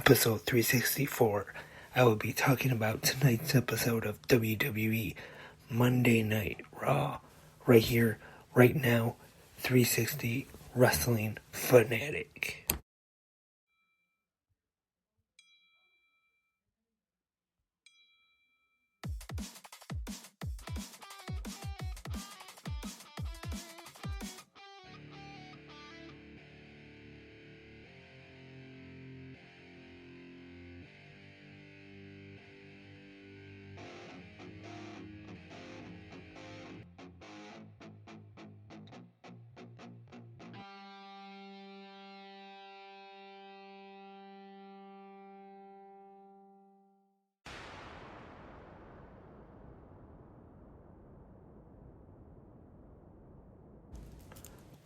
episode 364. I will be talking about tonight's episode of WWE Monday Night RAW, right here, right now, 360 Wrestling Fanatic.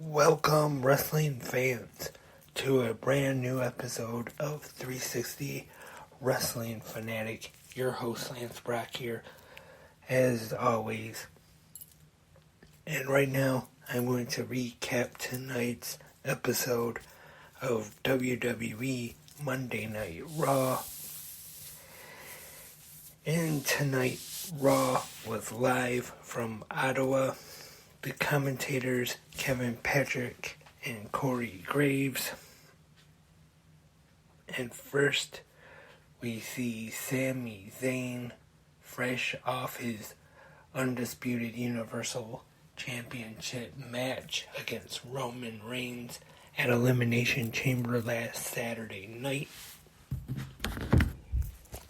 Welcome, wrestling fans, to a brand new episode of 360 Wrestling Fanatic. Your host, Lance Brock, here, as always. And right now, I'm going to recap tonight's episode of WWE Monday Night RAW. And tonight, RAW was live from Ottawa. The commentators, Kevin Patrick and Corey Graves. And first, we see Sami Zayn, fresh off his Undisputed Universal Championship match against Roman Reigns at Elimination Chamber last Saturday night.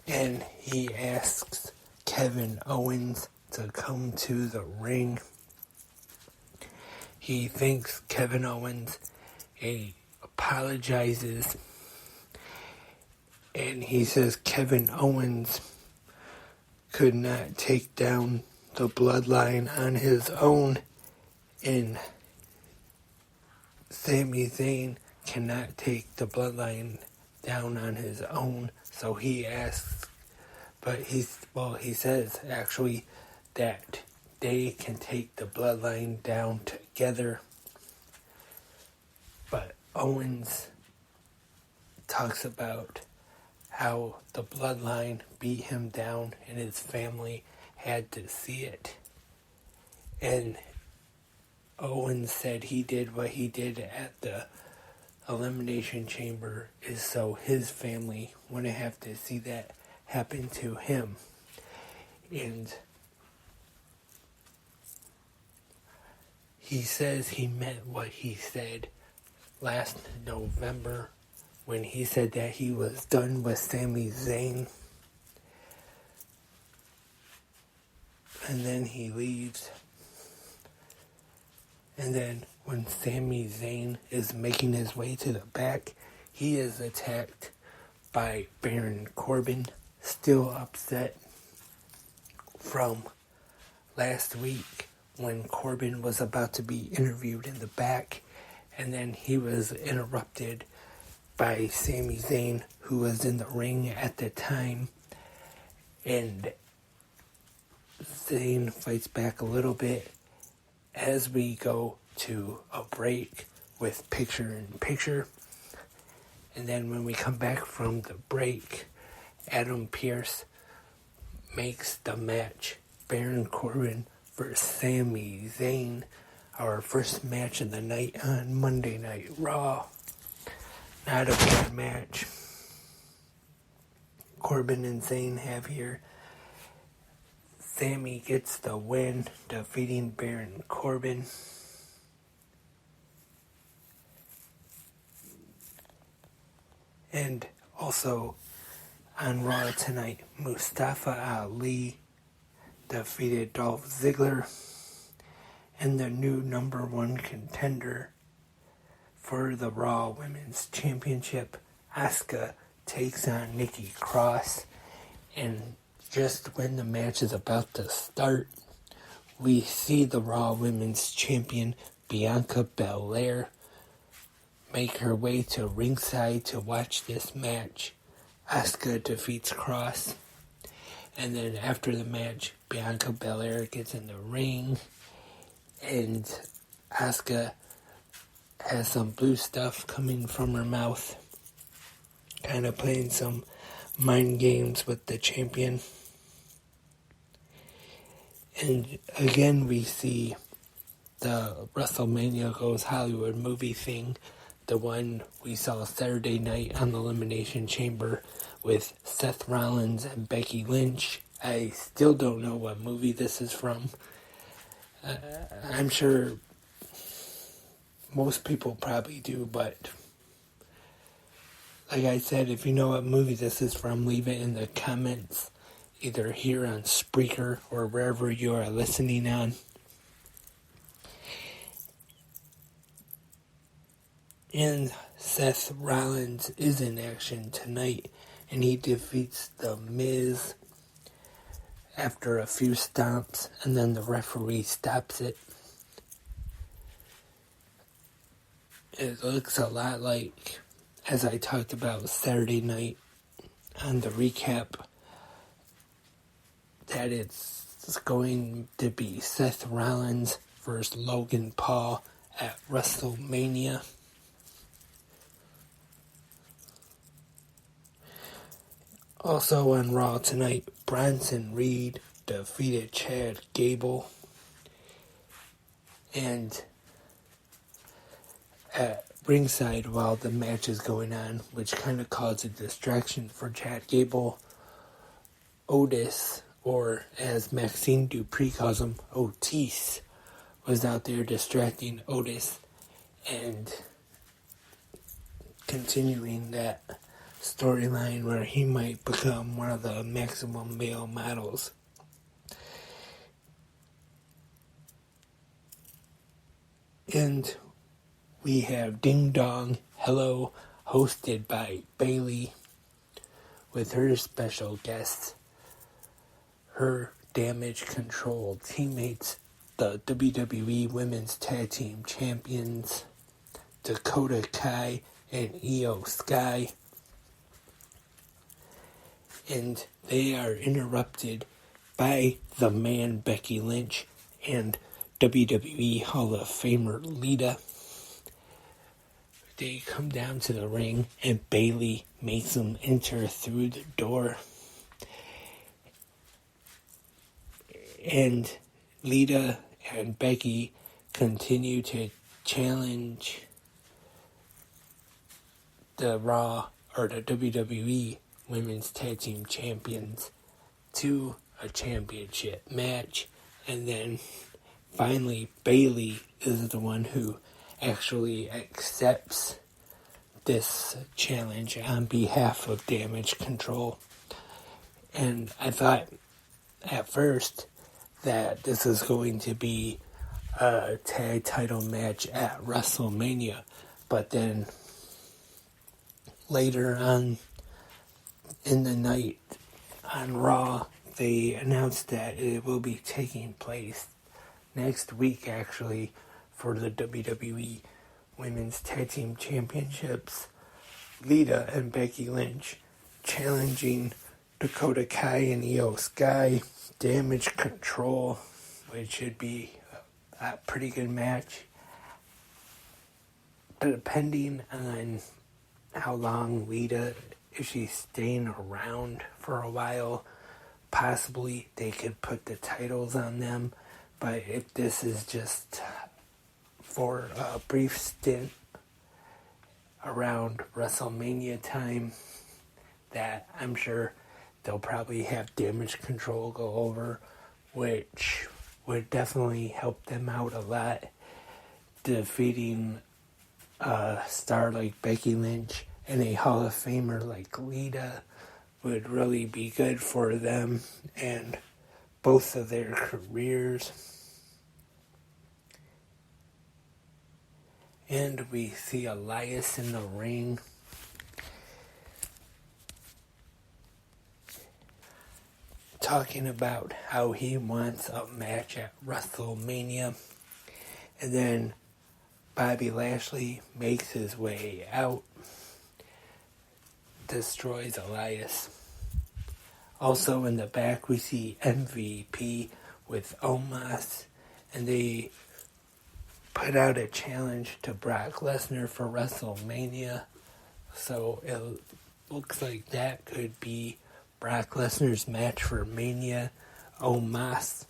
And he asks Kevin Owens to come to the ring. He thanks Kevin Owens, he apologizes, and he says Kevin Owens could not take down the bloodline on his own, and Sami Zayn cannot take the bloodline down on his own, so he asks, he says actually that they can take the bloodline down together. But Owens talks about how the bloodline beat him down and his family had to see it. And Owens said he did what he did at the Elimination Chamber is so his family wouldn't have to see that happen to him. And he says he meant what he said last November when he said that he was done with Sami Zayn. And then he leaves. And then when Sami Zayn is making his way to the back, he is attacked by Baron Corbin, still upset from last week when Corbin was about to be interviewed in the back, and then he was interrupted by Sami Zayn, who was in the ring at the time, and Zayn fights back a little bit as we go to a break with picture-in-picture, and then when we come back from the break, Adam Pearce makes the match Baron Corbin versus Sami Zayn, our first match of the night on Monday Night Raw. Not a bad match. Corbin and Zayn have here. Sami gets the win, defeating Baron Corbin. And also on Raw tonight, Mustafa Ali defeated Dolph Ziggler, and the new number one contender for the Raw Women's Championship, Asuka, takes on Nikki Cross. And just when the match is about to start, we see the Raw Women's Champion, Bianca Belair, make her way to ringside to watch this match. Asuka defeats Cross. And then after the match, Bianca Belair gets in the ring, and Asuka has some blue stuff coming from her mouth. kind of playing some mind games with the champion. And again, we see the WrestleMania Goes Hollywood movie thing, the one we saw Saturday night on the Elimination Chamber with Seth Rollins and Becky Lynch. I still don't know what movie this is from. I'm sure most people probably do, but like I said, if you know what movie this is from, leave it in the comments, either here on Spreaker or wherever you are listening on. And Seth Rollins is in action tonight, and he defeats The Miz after a few stomps, and then the referee stops it. It looks a lot like, as I talked about Saturday night on the recap, that it's going to be Seth Rollins versus Logan Paul at WrestleMania. Also on Raw tonight, Bronson Reed defeated Chad Gable. And at ringside while the match is going on, which kind of caused a distraction for Chad Gable, Otis, or as Maxine Dupree calls him, Otis, was out there distracting Otis and continuing that storyline where he might become one of the maximum male models. And we have Ding Dong Hello, hosted by Bayley, with her special guests, her Damage Control teammates, the WWE Women's Tag Team Champions, Dakota Kai and Io Sky. And they are interrupted by the man Becky Lynch and WWE Hall of Famer Lita. They come down to the ring and Bayley makes them enter through the door. And Lita and Becky continue to challenge the Raw or the WWE Women's Tag Team Champions to a championship match. And then finally Bayley is the one who actually accepts this challenge on behalf of Damage Control. And I thought at first that this is going to be a tag title match at WrestleMania, but then later on in the night on Raw, they announced that it will be taking place next week, actually, for the WWE Women's Tag Team Championships. Lita and Becky Lynch challenging Dakota Kai and Io Sky, Damage Control, which should be a pretty good match. Depending on how long Lita, if she's staying around for a while, possibly they could put the titles on them. But if this is just for a brief stint around WrestleMania time, that I'm sure they'll probably have Damage Control go over, which would definitely help them out a lot. Defeating a star like Becky Lynch and a Hall of Famer like Lita would really be good for them and both of their careers. And we see Elias in the ring. Talking about how he wants a match at WrestleMania. And then Bobby Lashley makes his way out, destroys Elias. Also in the back we see MVP with Omos, and they put out a challenge to Brock Lesnar for WrestleMania. So it looks like that could be Brock Lesnar's match for Mania Omos.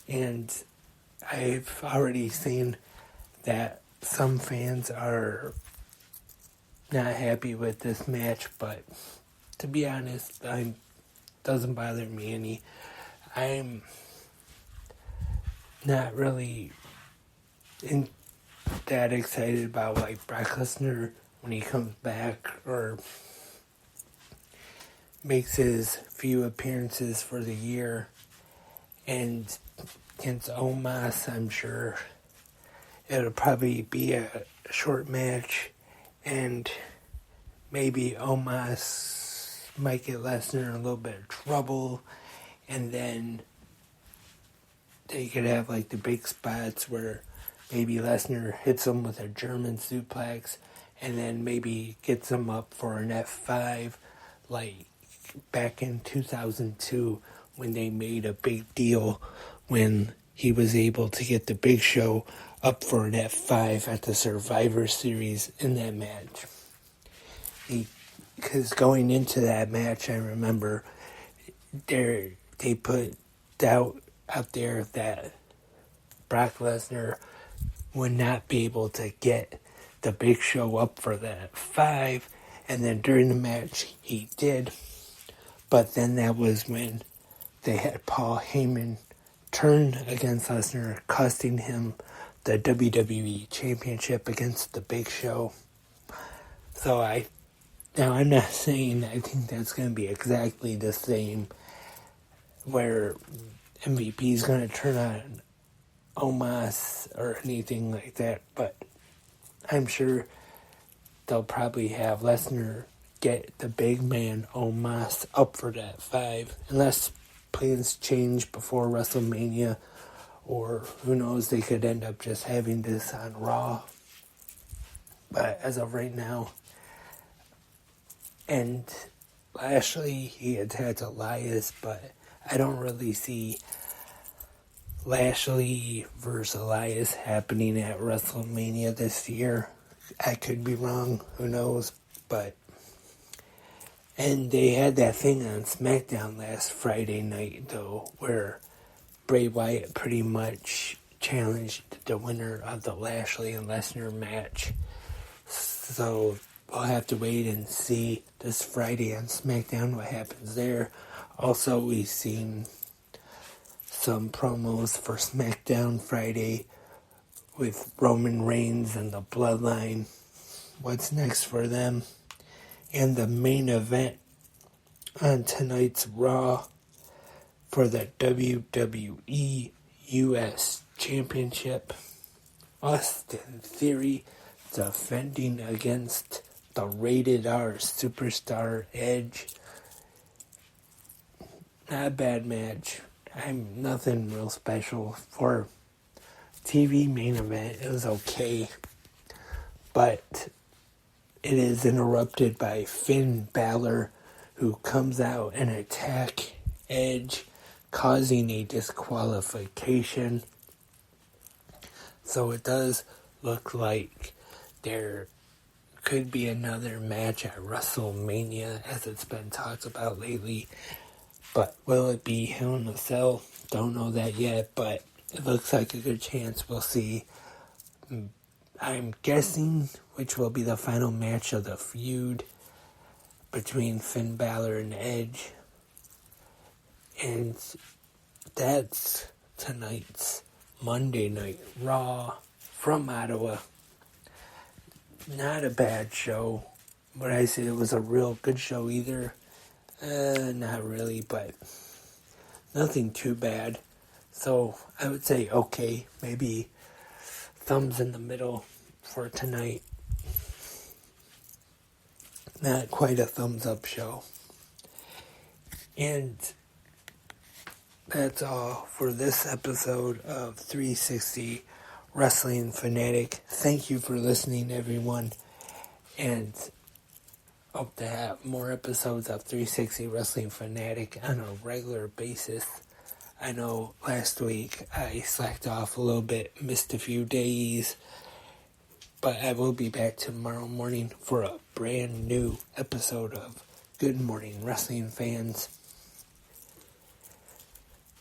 And I've already seen that some fans are not happy with this match, but to be honest, doesn't bother me any. I'm not really that excited about like Brock Lesnar when he comes back or makes his few appearances for the year. And against Omos, I'm sure it'll probably be a short match, and maybe Omos might get Lesnar in a little bit of trouble, and then they could have like the big spots where maybe Lesnar hits him with a German suplex and then maybe gets him up for an F5 like back in 2002 when they made a big deal when he was able to get the Big Show up for an F5 at the Survivor Series in that match. Because going into that match, I remember they put doubt out there that Brock Lesnar would not be able to get the Big Show up for that F5, and then during the match he did. But then that was when they had Paul Heyman turn against Lesnar, costing him the WWE Championship against the Big Show. So now I'm not saying I think that's going to be exactly the same, where MVP is going to turn on Omos or anything like that, but I'm sure they'll probably have Lesnar get the big man Omos up for that 5, unless plans change before WrestleMania, or who knows, they could end up just having this on Raw. But as of right now, and Lashley, he attacks Elias, but I don't really see Lashley versus Elias happening at WrestleMania this year. I could be wrong, who knows, but... And they had that thing on SmackDown last Friday night, though, where Bray Wyatt pretty much challenged the winner of the Lashley and Lesnar match. So we'll have to wait and see this Friday on SmackDown what happens there. Also, we've seen some promos for SmackDown Friday with Roman Reigns and the Bloodline. What's next for them? And the main event on tonight's Raw for the WWE US Championship. Austin Theory defending against the Rated R Superstar Edge. Not a bad match. Nothing real special for TV main event. It was okay. But it is interrupted by Finn Balor, who comes out and attack Edge, causing a disqualification. So it does look like there could be another match at WrestleMania, as it's been talked about lately. But will it be Hell in a Cell? Don't know that yet, but it looks like a good chance we'll see. I'm guessing which will be the final match of the feud between Finn Balor and Edge. And that's tonight's Monday Night Raw from Ottawa. Not a bad show. Would I say it was a real good show either? Not really, but nothing too bad. So I would say okay, maybe thumbs in the middle for tonight. Not quite a thumbs up show. And that's all for this episode of 360 Wrestling Fanatic. Thank you for listening, everyone. And hope to have more episodes of 360 Wrestling Fanatic on a regular basis. I know last week I slacked off a little bit, missed a few days, But I will be back tomorrow morning for a brand new episode of Good Morning Wrestling Fans.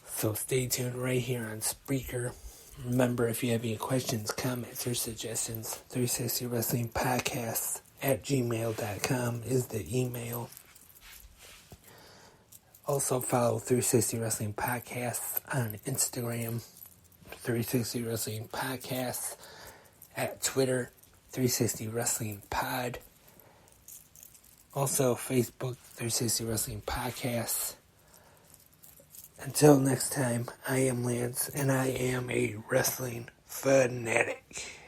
So stay tuned right here on Spreaker. Remember, if you have any questions, comments, or suggestions, 360 Wrestling Podcast at gmail.com is the email. Also follow 360 Wrestling Podcasts on Instagram, 360 Wrestling Podcasts at Twitter, 360 Wrestling Pod. Also Facebook, 360 Wrestling Podcasts. Until next time, I am Lance, and I am a wrestling fanatic.